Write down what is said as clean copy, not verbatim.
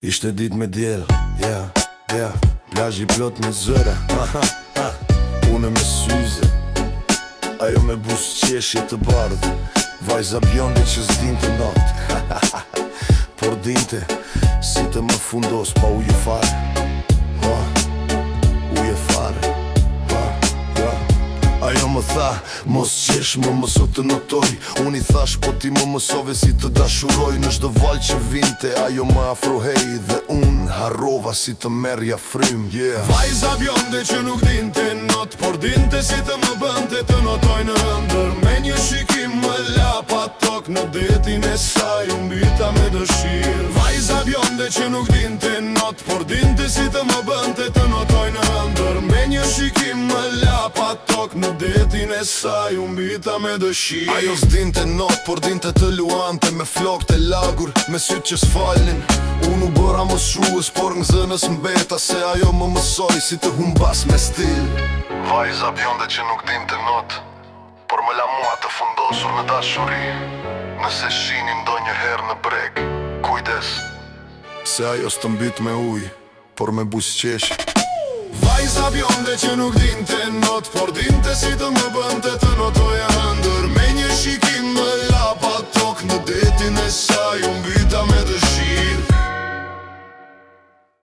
Ishte dit me djel, plazhi plot me zëra. Une me syze, ajo me busqeshje të bardh. Vajza bjonde që s'dinte not por dinte si të më fundos pa uje fare. Uje fare. Ajo më tha, mos qesh më mëso të notoj. Unë I thash, po ti më mësove si të dashuroj. Në çdo val që vinte, ajo më afrohej. Dhe unë harrova si të merja frym. Vajza bjonde që nuk dinte not, por dinte si të më bënte të notoj në ëndër. Me një shikim më lapa tok në detin e saj, mbita me dëshirë. Vajza bjonde që nuk dinte not, por dinte si të më bënte të notoj në ëndër. Me një shikim më lapa tok në detin e saj, mbita me dëshirë. Ajo s'dinte not, por dinte të luante me flok të lagur, me sytë që s'falnin. Unë u bëra mos shuës, por në zënës mbeta, se ajo më mësoj si të humbas me stil. Vajza bjonde që nuk dinte not, por më la mua të fundosur në dashuri. Nëse shinin do një herë në breg, kujdes, se ajo s'të mbyt me uj, por me busqesh. Vajza bjonde që nuk dinte not, por dinte si të më bënte të notoja